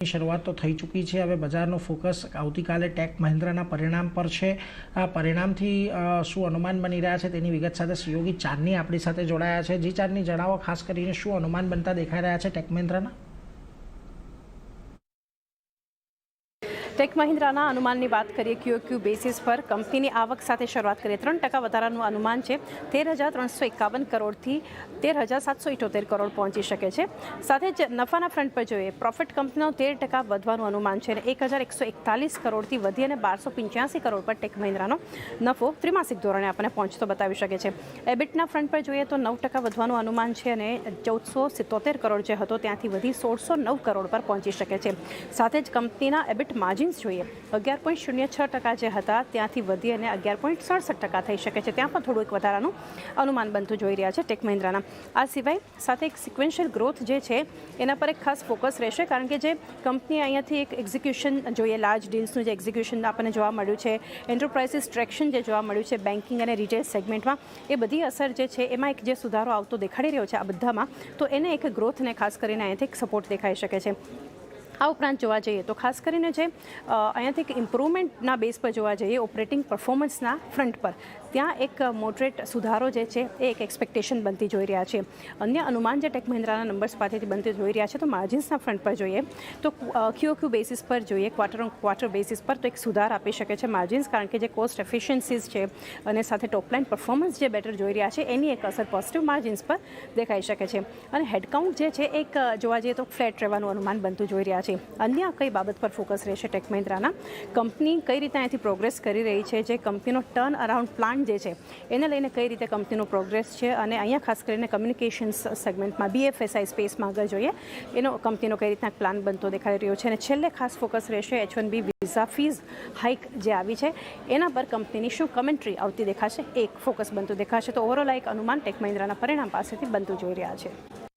શરૂઆત તો થઈ ચૂકી છે। હવે બજારનો ફોકસ આવતીકાલે ટેક મહિન્દ્રાના પરિણામ પર છે। આ પરિણામથી શું અનુમાન બની રહ્યા છે તેની વિગત સાથે સહયોગી ચાંદની આપણી સાથે જોડાયા છે। જી ચાંદની, જણાવો ખાસ કરીને શું અનુમાન બનતા દેખાઈ રહ્યા છે ટેક મહિન્દ્રાના? ટેક મહિન્દ્રાના અનુમાનની વાત કરીએ QOQ બેસિસ પર કંપનીની આવક સાથે શરૂઆત કરીએ 3% વધારાનું અનુમાન છે। 13,351 કરોડથી 13,778 કરોડ પહોંચી શકે છે। સાથે જ નફાના ફ્રન્ટ પર જોઈએ પ્રોફિટ કંપનીનો 13% વધવાનું અનુમાન છે અને 1,141 કરોડથી વધી અને 1285 કરોડ પર ટેક મહિન્દ્રાનો નફો ત્રિમાસિક ધોરણે આપણને પહોંચતો બતાવી શકે છે। એબિટના ફ્રન્ટ પર જોઈએ તો 9% વધવાનું અનુમાન છે અને 1,477 કરોડ જે હતો ત્યાંથી વધી 1,609 કરોડ પર પહોંચી શકે છે। સાથે જ કંપનીના એબિટ માર્જિન જોઈએ 11.06% જે હતા ત્યાંથી વધી અને 11.67% થઈ શકે છે। ત્યાં પણ થોડું એક વધારાનું અનુમાન બનતું જોઈ રહ્યા છે ટેક મહિન્દ્રાના। આ સિવાય સાથે એક સિક્વેન્શિયલ ગ્રોથ જે છે એના પર એક ખાસ ફોકસ રહેશે, કારણ કે જે કંપની અહીંયાથી એક એક્ઝિક્યુશન જોઈએ, લાર્જ ડીલ્સનું જે એક્ઝિક્યુશન આપણને જોવા મળ્યું છે, એન્ટરપ્રાઇઝિસ ટ્રેક્શન જે જોવા મળ્યું છે બેન્કિંગ અને રિટેલ સેગમેન્ટમાં, એ બધી અસર જે છે એમાં એક જે સુધારો આવતો દેખાડી રહ્યો છે આ બધામાં, તો એને એક ગ્રોથને ખાસ કરીને અહીંયાથી એક સપોર્ટ દેખાઈ શકે છે। આ ઉપરાંત જોવા જઈએ તો ખાસ કરીને જે અહીંયાથી એક ઇમ્પ્રુવમેન્ટના બેઝ પર જોવા જઈએ ઓપરેટિંગ પરફોર્મન્સના ફ્રન્ટ પર ત્યાં એક મોડરેટ સુધારો જે છે એ એક એક્સપેક્ટેશન બનતી જોઈ રહ્યા છે। અન્ય અનુમાન જે ટેક મહિન્દ્રાના નંબર્સ પાસેથી બનતી જોઈ રહ્યા છે તો માર્જિન્સના ફ્રન્ટ પર જોઈએ તો QOQ બેસિસ પર જોઈએ ક્વાર્ટર ઓન ક્વાર્ટર બેસિસ પર તો એક સુધાર આપી શકે છે માર્જિન્સ, કારણ કે જે કોસ્ટ એફિશિયન્સીઝ છે અને સાથે ટોપલાઇન પરફોર્મન્સ જે બેટર જોઈ રહ્યા છે એની એક અસર પોઝિટિવ માર્જિન્સ પર દેખાઈ શકે છે। અને હેડકાઉન્ટ જે છે એક જોવા જઈએ તો ફ્લેટ રહેવાનું અનુમાન બનતું જોઈ રહ્યા છે। અન્ય કઈ બાબત પર ફોકસ રહેશે ટેક મહિન્દ્રાના? કંપની કઈ રીતે અહીંયાથી પ્રોગ્રેસ કરી રહી છે, જે કંપનીનો ટર્ન અરાઉન્ડ પ્લાન જે છે એને લઈને કઈ રીતે કંપનીનો પ્રોગ્રેસ છે, અને અહીંયા ખાસ કરીને કમ્યુનિકેશન્સ સેગમેન્ટમાં BFSI સ્પેસમાં આગળ જોઈએ એનો કંપનીનો કઈ રીતના પ્લાન બનતો દેખાઈ રહ્યો છે। અને છેલ્લે ખાસ ફોકસ રહેશે H1B વિઝા ફીઝ હાઇક જે આવી છે એના પર કંપનીની શું કમેન્ટ્રી આવતી દેખાશે, એક ફોકસ બનતું દેખાશે। તો ઓવરઓલ એક અનુમાન ટેક મહિન્દ્રાના પરિણામ પાસેથી બનતું જોઈ રહ્યા છે।